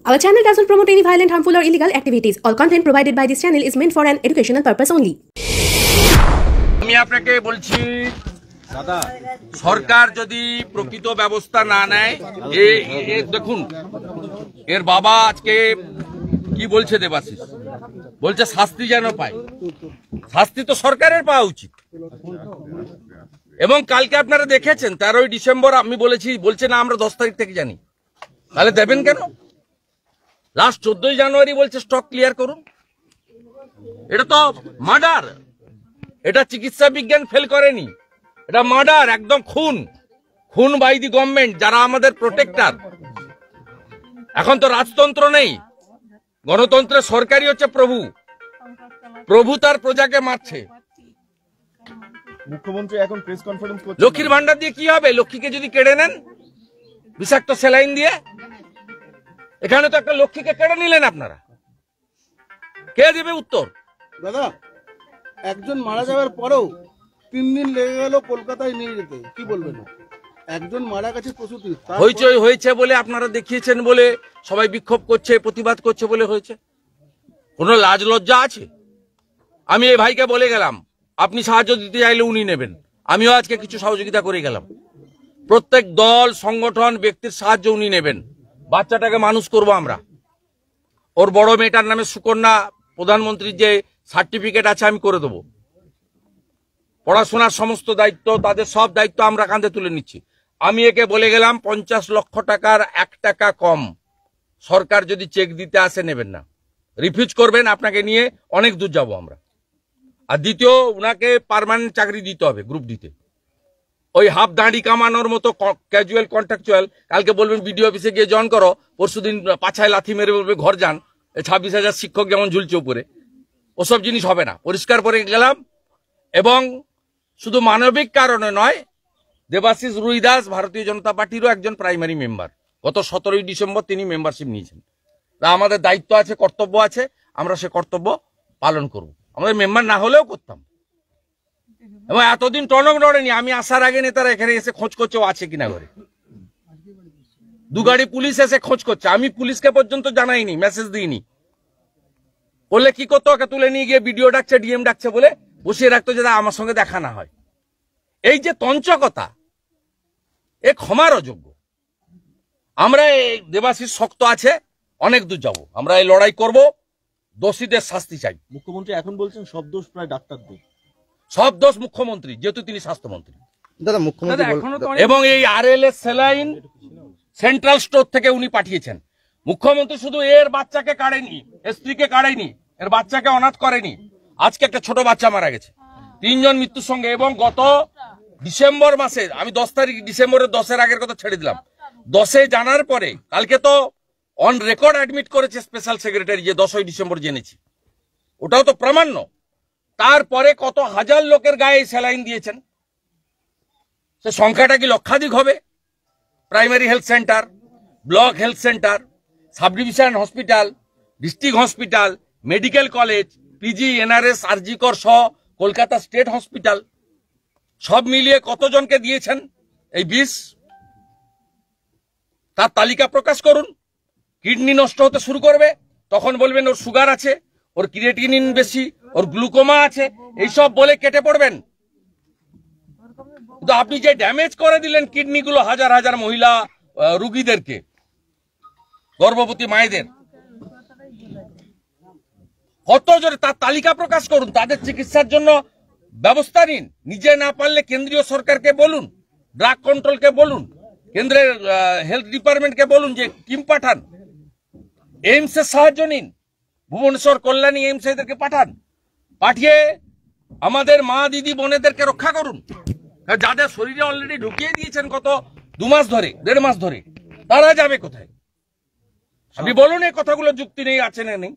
Our channel doesn't promote any violent, harmful, or illegal activities. All content provided by this channel is meant for an educational purpose only. আমি আপনাকে বলছি দাদা, সরকার যদি প্রকৃত ব্যবস্থা না নেয়, দেখুন এর বাবা আজকে কি বলছে, দেবাশিস বলছে শাস্তি যেন পায়। শাস্তি তো সরকারের পাওয়া উচিত। এবং কালকে আপনারা দেখেছেন 13ই ডিসেম্বর আমি বলছে না আমরা 10 তারিখ থেকে জানি, তাহলে দেবেন কেন? লাস্ট 14ই জানুয়ারি বলছে স্টক ক্লিয়ার করুন। এটা তো মার্ডার, এটা চিকিৎসা বিজ্ঞান ফেল করেনি, এটা মার্ডার, একদম খুন বাই দি গভর্নমেন্ট, যারা আমাদের প্রোটেক্টর। এখন তো রাজতন্ত্র নেই, গণতন্ত্রের সরকারই হচ্ছে প্রভু তার প্রজাকে মারছে। মুখ্যমন্ত্রী এখন প্রেস কনফারেন্স করছেন। লক্ষ্মীর ভান্ডার দিয়ে কি হবে? লক্ষ্মীকে যদি কেড়ে নেন বিষাক্ত স্যালাইন দিয়ে, এখানে তো একটা লক্ষ্মীকে কেড়ে নিলেন আপনারা, কে দেবে উত্তর? দাদা, একজন মারা যাওয়ার পরেও 3 দিন লেগে গেল কলকাতায় নিয়ে যেতে, কি বলবেন? একজন মারা গেছে প্রসূতি, হইচই হয়েছে বলে আপনারা দেখিয়েছেন বলে সবাই বিক্ষোভ করছে, প্রতিবাদ করছে বলে হয়েছে। কোনো লাজ লজ্জা আছে? আমি এই ভাইকে বলে গেলাম আপনি সাহায্য দিতে চাইলে উনি নেবেন, আমিও আজকে কিছু সহযোগিতা করে গেলাম। প্রত্যেক দল, সংগঠন, ব্যক্তির সাহায্য উনি নেবেন। বাচ্চাটাকে মানুষ করব আমরা। ওর বড় মেয়েটার নামে সুকন্যা প্রধানমন্ত্রীর যে সার্টিফিকেট আছে আমি করে দেবো। পড়াশোনার সমস্ত দায়িত্ব, তাদের সব দায়িত্ব আমরা কাঁধে তুলে নিচ্ছি। আমি একে বলে গেলাম 50 লক্ষ টাকার 1 টাকা কম সরকার যদি চেক দিতে আসে নেবেন না, রিফিউজ করবেন, আপনাকে নিয়ে অনেক দূর যাব আমরা। আর দ্বিতীয়, উনাকে পার্মানেন্ট চাকরি দিতে হবে গ্রুপ ডিতে। ওই হাফ দাঁড়ি কামানোর মতো ক্যাজুয়াল কন্ট্রাকচুয়াল, কালকে বলবেন বিডিও অফিসে গিয়ে জয়েন করো, পরশুদিন পাছায় লাথি মেরে বলবে ঘর যান, 26,000 শিক্ষক যেমন ঝুলছে উপরে, ওসব জিনিস হবে না। পরিষ্কার করে গেলাম। এবং শুধু মানবিক কারণে নয়, দেবাশিস রুইদাস ভারতীয় জনতা পার্টিরও একজন প্রাইমারি মেম্বার। গত 17ই ডিসেম্বর তিনি মেম্বারশিপ নিয়েছেন। তা আমাদের দায়িত্ব আছে, কর্তব্য আছে, আমরা সে কর্তব্য পালন করব। আমাদের মেম্বার না হলেও করতাম। এবং এতদিন টনক নড়েনি, আমি আসার আগে নেতারা এখানে এসে খোঁজ করছে ও আছে কিনা ঘরে। 2 গাড়ি পুলিশ এসে খোঁজ করছে, আমি পুলিশকে পর্যন্ত জানাইনি, মেসেজ দিইনি। বললে কি করতো, ওকে তুলে নিয়ে গিয়ে বিডিও ডাকছে, ডিএম ডাকছে বলে বসিয়ে রাখতো যাতে আমার সঙ্গে দেখা না হয়। এই যে তঞ্চকতা, এ ক্ষমার অযোগ্য। আমরা এই দেবাশিস শক্ত আছে, অনেক দূর যাব, আমরা এই লড়াই করব, দোষীদের শাস্তি চাই। মুখ্যমন্ত্রী এখন বলছেন সব দোষ প্রায় ডাক্তারদের, সব দোষ মুখ্যমন্ত্রী, যেহেতু তিনি স্বাস্থ্যমন্ত্রী। দাদা মুখ্যমন্ত্রী এবং এই আরএলএস স্যালাইন সেন্ট্রাল স্টোর থেকে উনি পাঠিয়েছেন। মুখ্যমন্ত্রী শুধু এর বাচ্চাকে কাড়েনি, এর স্ত্রীকে কাড়েনি, এর বাচ্চাকে অনাথ করেনি। আজকে একটা ছোট বাচ্চা মারা গেছে, 3 জন মৃত্যুর সঙ্গে। এবং গত ডিসেম্বর মাসে, আমি 10 তারিখ ডিসেম্বরের 10-এর আগের কথা ছেড়ে দিলাম, 10-এ জানার পরে কালকে তো অন রেকর্ড অ্যাডমিট করেছে স্পেশাল সেক্রেটারি, যে 10ই ডিসেম্বর জেনেছি, ওটাও তো প্রামাণ্য। তারপরে কত হাজার লোকের গায়ে স্যালাইন দিয়েছেন, সে সংখ্যাটা কি লক্ষাধিক হবে? Primary health centre, block health centre, sub division hospital, district hospital, medical college, PG, NRS, RG Kar সহ কলকাতা স্টেট হসপিটাল, সব মিলিয়ে কতজনকে দিয়েছেন এই বিষ? তার তালিকা প্রকাশ করুন। কিডনি নষ্ট হতে শুরু করবে, তখন বলবেন ওর সুগার আছে, ওর ক্রিয়েটিনিন বেশি, ওর গ্লুকোমা আছে, এইসব বলে কেটে পড়বেন। কিন্তু আপনি যে ড্যামেজ করে দিলেন কিডনিগুলো হাজার হাজার মহিলা রোগীদেরকে, গর্ভবতী মায়েদের, কত জোরে, তার তালিকা প্রকাশ করুন, তাদের চিকিৎসার জন্য ব্যবস্থা নিন। নিজে না পারলে কেন্দ্রীয় সরকারকে বলুন, ড্রাগ কন্ট্রোলকে বলুন, কেন্দ্রের হেলথ ডিপার্টমেন্টকে বলুন যে টিম পাঠান, এইমসের সাহায্য নিন, ভুবনেশ্বর, কল্যাণী, এইমস এদেরকে পাঠান, পাঠিয়ে আমাদের মা, দিদি, বোনেদেরকে রক্ষা করুন। যাদের শরীরে অলরেডি ঢুকিয়ে দিয়েছেন কত 2 মাস ধরে, 1.5 মাস ধরে, তারা যাবে কোথায়? আপনি বলুন, এই কথাগুলো যুক্তি নেই, আছে না নেই?